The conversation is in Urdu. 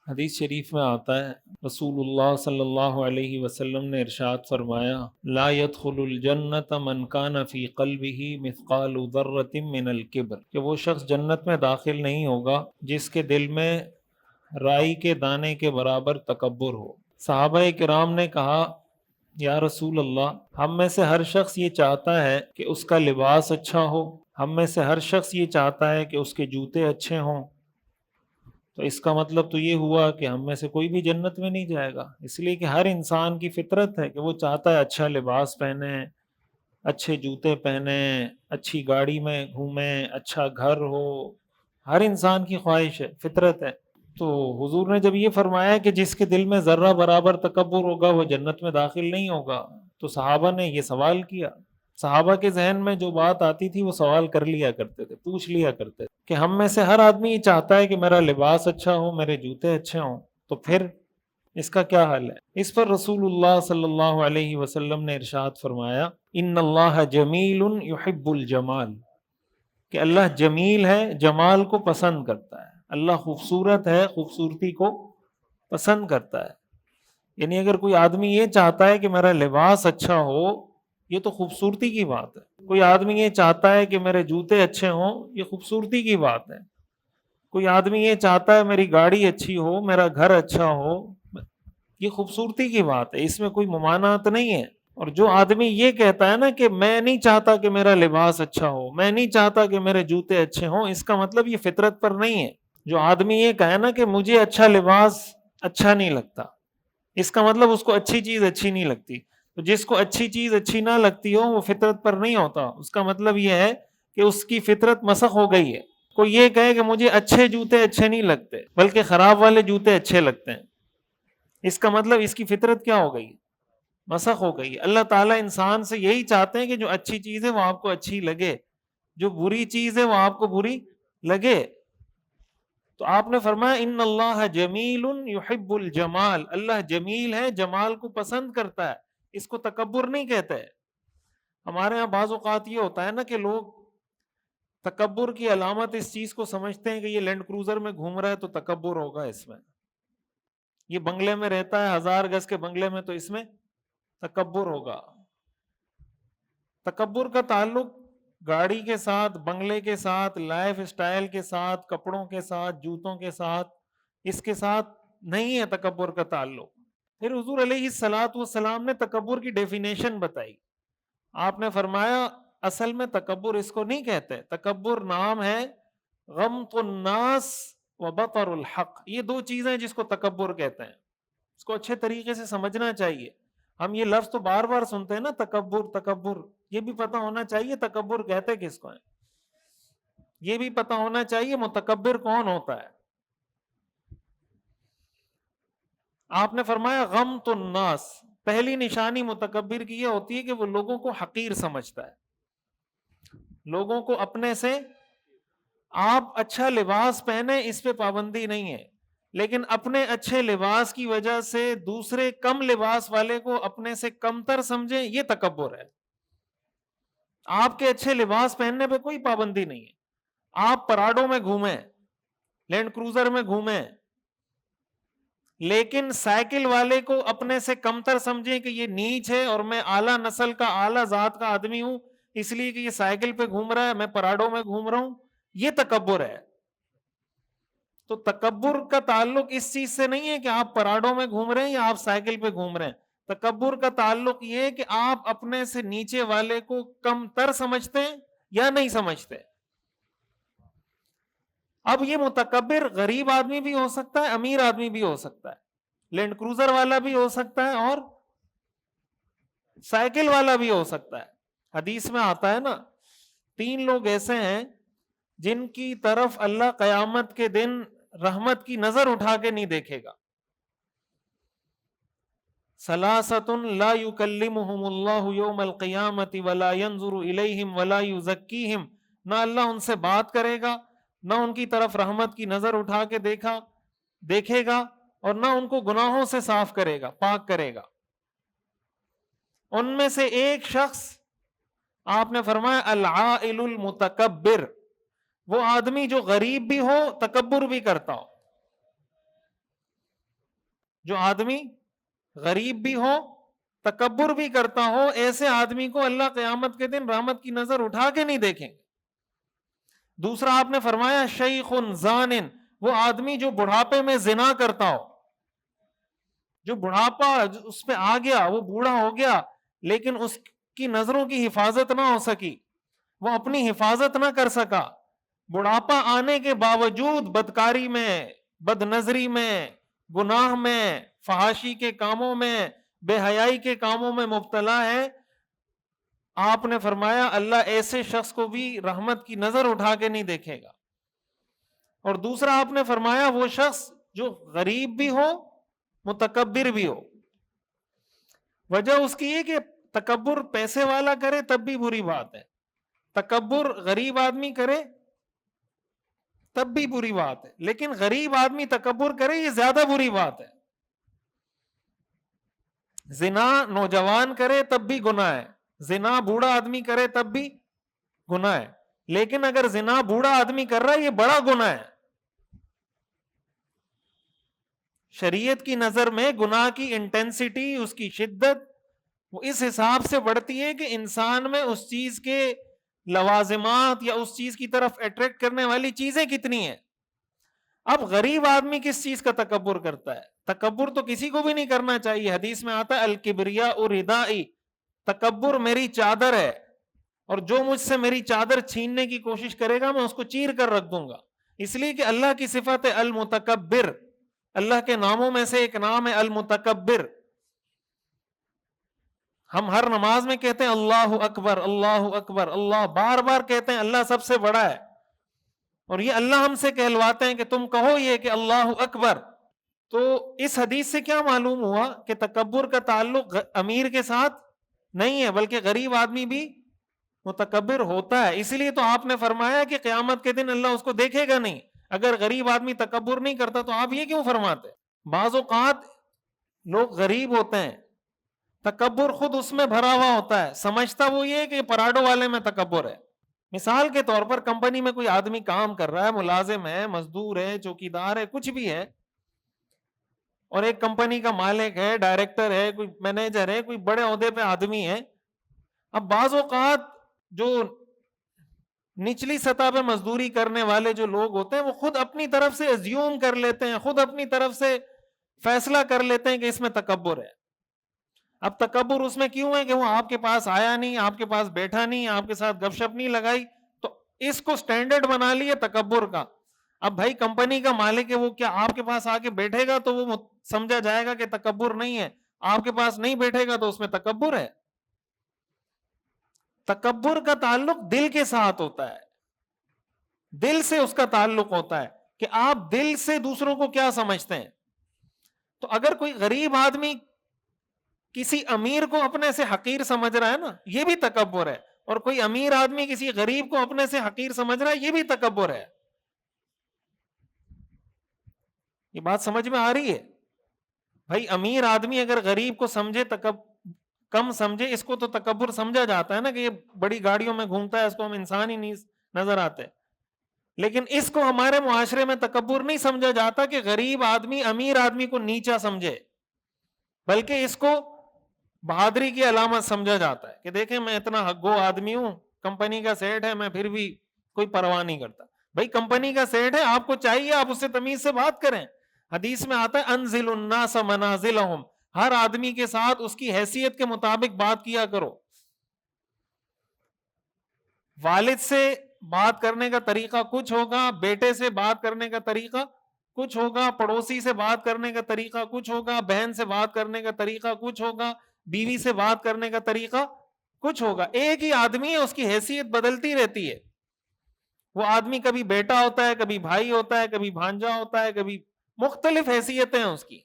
حدیث شریف میں آتا ہے رسول اللہ صلی اللہ علیہ وسلم نے ارشاد فرمایا لا يدخل الجنت من کان فی قلبہ مثقال ذرۃ من الکبر، کہ وہ شخص جنت میں داخل نہیں ہوگا جس کے دل میں رائی کے دانے کے برابر تکبر ہو۔ صحابہ کرام نے کہا یا رسول اللہ، ہم میں سے ہر شخص یہ چاہتا ہے کہ اس کا لباس اچھا ہو، ہم میں سے ہر شخص یہ چاہتا ہے کہ اس کے جوتے اچھے ہوں، تو اس کا مطلب تو یہ ہوا کہ ہم میں سے کوئی بھی جنت میں نہیں جائے گا، اس لیے کہ ہر انسان کی فطرت ہے کہ وہ چاہتا ہے اچھا لباس پہنے، اچھے جوتے پہنے، اچھی گاڑی میں گھومے، اچھا گھر ہو، ہر انسان کی خواہش ہے، فطرت ہے۔ تو حضور نے جب یہ فرمایا کہ جس کے دل میں ذرہ برابر تکبر ہوگا وہ جنت میں داخل نہیں ہوگا، تو صحابہ نے یہ سوال کیا۔ صحابہ کے ذہن میں جو بات آتی تھی وہ سوال کر لیا کرتے تھے، پوچھ لیا کرتے تھے کہ ہم میں سے ہر آدمی یہ چاہتا ہے کہ میرا لباس اچھا ہو، میرے جوتے اچھے ہوں، تو پھر اس کا کیا حل ہے؟ اس پر رسول اللہ صلی اللہ علیہ وسلم نے ارشاد فرمایا ان اللہ جمیل یحب الجمال، کہ اللہ جمیل ہے، جمال کو پسند کرتا ہے، اللہ خوبصورت ہے، خوبصورتی کو پسند کرتا ہے۔ یعنی اگر کوئی آدمی یہ چاہتا ہے کہ میرا لباس اچھا ہو، یہ تو خوبصورتی کی بات ہے۔ کوئی آدمی یہ چاہتا ہے کہ میرے جوتے اچھے ہوں، یہ خوبصورتی کی بات ہے۔ کوئی آدمی یہ چاہتا ہے میری گاڑی اچھی ہو، میرا گھر اچھا ہو، یہ خوبصورتی کی بات ہے، اس میں کوئی ممانعت نہیں ہے۔ اور جو آدمی یہ کہتا ہے نا کہ میں نہیں چاہتا کہ میرا لباس اچھا ہو، میں نہیں چاہتا کہ میرے جوتے اچھے ہوں، اس کا مطلب یہ فطرت پر نہیں ہے۔ جو آدمی یہ کہے نا کہ مجھے اچھا لباس اچھا نہیں لگتا، اس کا مطلب اس کو اچھی چیز اچھی نہیں لگتی۔ تو جس کو اچھی چیز اچھی نہ لگتی ہو وہ فطرت پر نہیں ہوتا، اس کا مطلب یہ ہے کہ اس کی فطرت مسخ ہو گئی ہے۔ کوئی یہ کہے کہ مجھے اچھے جوتے اچھے نہیں لگتے بلکہ خراب والے جوتے اچھے لگتے ہیں، اس کا مطلب اس کی فطرت کیا ہو گئی؟ مسخ ہو گئی۔ اللہ تعالیٰ انسان سے یہی چاہتے ہیں کہ جو اچھی چیز ہے وہ آپ کو اچھی لگے، جو بری چیز ہے وہ آپ کو بری لگے۔ تو آپ نے فرمایا ان اللہ جمیل یحب الجمال، اللہ جمیل ہے، جمال کو پسند کرتا ہے، اس کو تکبر نہیں کہتے۔ ہمارے ہاں بعض اوقات یہ ہوتا ہے نا کہ لوگ تکبر کی علامت اس چیز کو سمجھتے ہیں کہ یہ لینڈ کروزر میں گھوم رہا ہے تو تکبر ہوگا اس میں، یہ بنگلے میں رہتا ہے 1000 گز کے بنگلے میں تو اس میں تکبر ہوگا۔ تکبر کا تعلق گاڑی کے ساتھ، بنگلے کے ساتھ، لائف سٹائل کے ساتھ، کپڑوں کے ساتھ، جوتوں کے ساتھ، اس کے ساتھ نہیں ہے تکبر کا تعلق۔ پھر حضور علیہ الصلوۃ والسلام نے تکبر کی ڈیفینیشن بتائی۔ آپ نے فرمایا اصل میں تکبر اس کو نہیں کہتے، تکبر نام ہے غمط الناس و بطر الحق، یہ دو چیزیں جس کو تکبر کہتے ہیں، اس کو اچھے طریقے سے سمجھنا چاہیے۔ ہم یہ لفظ تو بار بار سنتے ہیں نا، تکبر تکبر، یہ بھی پتہ ہونا چاہیے تکبر کہتے کس کو ہے، یہ بھی پتہ ہونا چاہیے متکبر کون ہوتا ہے۔ آپ نے فرمایا غمط الناس، پہلی نشانی متکبر کی یہ ہوتی ہے کہ وہ لوگوں کو حقیر سمجھتا ہے، لوگوں کو اپنے سے، آپ اچھا لباس پہنے اس پہ پابندی نہیں ہے، لیکن اپنے اچھے لباس کی وجہ سے دوسرے کم لباس والے کو اپنے سے کمتر سمجھیں، یہ تکبر ہے۔ آپ کے اچھے لباس پہننے پہ کوئی پابندی نہیں ہے، آپ پراڈو میں گھومیں، لینڈ کروزر میں گھومیں، لیکن سائیکل والے کو اپنے سے کمتر سمجھیں کہ یہ نیچ ہے اور میں اعلیٰ نسل کا، اعلیٰ ذات کا آدمی ہوں اس لیے کہ یہ سائیکل پہ گھوم رہا ہے، میں پراڈو میں گھوم رہا ہوں، یہ تکبر ہے۔ تو تکبر کا تعلق اس چیز سے نہیں ہے کہ آپ پراڈو میں گھوم رہے ہیں یا آپ سائیکل پہ گھوم رہے ہیں، تکبر کا تعلق یہ ہے کہ آپ اپنے سے نیچے والے کو کم تر سمجھتے ہیں یا نہیں سمجھتے۔ اب یہ متکبر غریب آدمی بھی ہو سکتا ہے، امیر آدمی بھی ہو سکتا ہے، لینڈ کروزر والا بھی ہو سکتا ہے اور سائیکل والا بھی ہو سکتا ہے۔ حدیث میں آتا ہے نا، 3 لوگ ایسے ہیں جن کی طرف اللہ قیامت کے دن رحمت کی نظر اٹھا کے نہیں دیکھے گا۔ ثلاثۃ لا یکلمہم اللہ یوم القیامۃ ولا ینظر الیہم ولا یزکیہم، نہ اللہ ان سے بات کرے گا، نہ ان کی طرف رحمت کی نظر اٹھا کے دیکھے گا، اور نہ ان کو گناہوں سے صاف کرے گا، پاک کرے گا۔ ان میں سے ایک شخص، آپ نے فرمایا العائل المتکبر، وہ آدمی جو غریب بھی ہو، تکبر بھی کرتا ہو۔ جو آدمی غریب بھی ہو، تکبر بھی کرتا ہو، ایسے آدمی کو اللہ قیامت کے دن رحمت کی نظر اٹھا کے نہیں دیکھیں گے۔ دوسرا آپ نے فرمایا شیخ زان، وہ آدمی جو بڑھاپے میں زنا کرتا ہو، جو بڑھاپا اس پہ آ گیا، وہ بوڑھا ہو گیا لیکن اس کی نظروں کی حفاظت نہ ہو سکی، وہ اپنی حفاظت نہ کر سکا، بڑھاپا آنے کے باوجود بدکاری میں، بد نظری میں، گناہ میں، فحاشی کے کاموں میں، بے حیائی کے کاموں میں مبتلا ہے، آپ نے فرمایا اللہ ایسے شخص کو بھی رحمت کی نظر اٹھا کے نہیں دیکھے گا۔ اور دوسرا آپ نے فرمایا وہ شخص جو غریب بھی ہو، متکبر بھی ہو۔ وجہ اس کی ہے کہ تکبر پیسے والا کرے تب بھی بری بات ہے، تکبر غریب آدمی کرے تب بھی بری بات ہے، لیکن غریب آدمی تکبر کرے یہ زیادہ بری بات ہے۔ زنا نوجوان کرے تب بھی گناہ ہے، زنا بوڑھا آدمی کرے تب بھی گناہ ہے، لیکن اگر زنا بوڑھا آدمی کر رہا ہے یہ بڑا گناہ ہے۔ شریعت کی نظر میں گناہ کی انٹینسٹی، اس کی شدت وہ اس حساب سے بڑھتی ہے کہ انسان میں اس چیز کے لوازمات یا اس چیز کی طرف اٹریکٹ کرنے والی چیزیں کتنی ہیں۔ اب غریب آدمی کس چیز کا تکبر کرتا ہے؟ تکبر تو کسی کو بھی نہیں کرنا چاہیے، حدیث میں آتا ہے الکبریاء ردائی، تکبر میری چادر ہے، اور جو مجھ سے میری چادر چھیننے کی کوشش کرے گا میں اس کو چیر کر رکھ دوں گا۔ اس لیے کہ اللہ کی صفت ہے المتکبر، اللہ کے ناموں میں سے ایک نام ہے المتکبر۔ ہم ہر نماز میں کہتے ہیں اللہ اکبر اللہ اکبر، اللہ بار بار کہتے ہیں اللہ سب سے بڑا ہے، اور یہ اللہ ہم سے کہلواتے ہیں کہ تم کہو یہ کہ اللہ اکبر۔ تو اس حدیث سے کیا معلوم ہوا کہ تکبر کا تعلق امیر کے ساتھ نہیں ہے، بلکہ غریب آدمی بھی متکبر ہوتا ہے۔ اسی لیے تو آپ نے فرمایا کہ قیامت کے دن اللہ اس کو دیکھے گا نہیں۔ اگر غریب آدمی تکبر نہیں کرتا تو آپ یہ کیوں فرماتے؟ بعض اوقات لوگ غریب ہوتے ہیں، تکبر خود اس میں بھرا ہوا ہوتا ہے، سمجھتا وہ یہ کہ پراڈو والے میں تکبر ہے۔ مثال کے طور پر کمپنی میں کوئی آدمی کام کر رہا ہے، ملازم ہے، مزدور ہے، چوکیدار ہے، کچھ بھی ہے، اور ایک کمپنی کا مالک ہے، ڈائریکٹر ہے، کوئی مینیجر ہے، کوئی بڑے عہدے پہ آدمی ہے۔ اب بعض اوقات جو نچلی سطح پہ مزدوری کرنے والے جو لوگ ہوتے ہیں وہ خود اپنی طرف سے ایزیوم کر لیتے ہیں، خود اپنی طرف سے فیصلہ کر لیتے ہیں کہ اس میں تکبر ہے۔ اب تکبر اس میں کیوں ہے کہ وہ آپ کے پاس آیا نہیں، آپ کے پاس بیٹھا نہیں، آپ کے ساتھ گپ شپ نہیں لگائی، تو اس کو سٹینڈرڈ بنا لیے تکبر کا۔ اب بھائی کمپنی کا مالک ہے، وہ کیا آپ کے پاس آ کے بیٹھے گا تو وہ سمجھا جائے گا کہ تکبر نہیں ہے، آپ کے پاس نہیں بیٹھے گا تو اس میں تکبر ہے۔ تکبر کا تعلق دل کے ساتھ ہوتا ہے، دل سے اس کا تعلق ہوتا ہے کہ آپ دل سے دوسروں کو کیا سمجھتے ہیں۔ تو اگر کوئی غریب آدمی کسی امیر کو اپنے سے حقیر سمجھ رہا ہے نا، یہ بھی تکبر ہے، اور کوئی امیر آدمی کسی غریب کو اپنے سے حقیر سمجھ رہا ہے، یہ بھی تکبر ہے۔ یہ بات سمجھ میں آ رہی ہے؟ بھائی امیر آدمی اگر غریب کو سمجھے کم سمجھے، اس کو تو تکبر سمجھا جاتا ہے نا کہ یہ بڑی گاڑیوں میں گھومتا ہے، اس کو ہم انسان ہی نہیں نظر آتے، لیکن اس کو ہمارے معاشرے میں تکبر نہیں سمجھا جاتا کہ غریب آدمی امیر آدمی کو نیچا سمجھے، بلکہ اس کو بہادری کی علامت سمجھا جاتا ہے کہ دیکھیں میں اتنا حقگو آدمی ہوں، کمپنی کا سیٹ ہے، میں پھر بھی کوئی پرواہ نہیں کرتا۔ بھائی کمپنی کا سیٹ ہے، آپ کو چاہیے آپ اس سے تمیز سے بات کریں۔ حدیث میں آتا ہے انزل الناس منازلہم، ہر آدمی کے ساتھ اس کی حیثیت کے مطابق بات کیا کرو۔ والد سے بات کرنے کا طریقہ کچھ ہوگا، بیٹے سے بات کرنے کا طریقہ کچھ ہوگا، پڑوسی سے بات کرنے کا طریقہ کچھ ہوگا، بہن سے بات کرنے کا طریقہ کچھ ہوگا، بیوی سے بات کرنے کا طریقہ کچھ ہوگا۔ ایک ہی آدمی ہے، اس کی حیثیت بدلتی رہتی ہے۔ وہ آدمی کبھی بیٹا ہوتا ہے، کبھی بھائی ہوتا ہے، کبھی بھانجا ہوتا ہے، کبھی مختلف حیثیتیں ہیں اس کی۔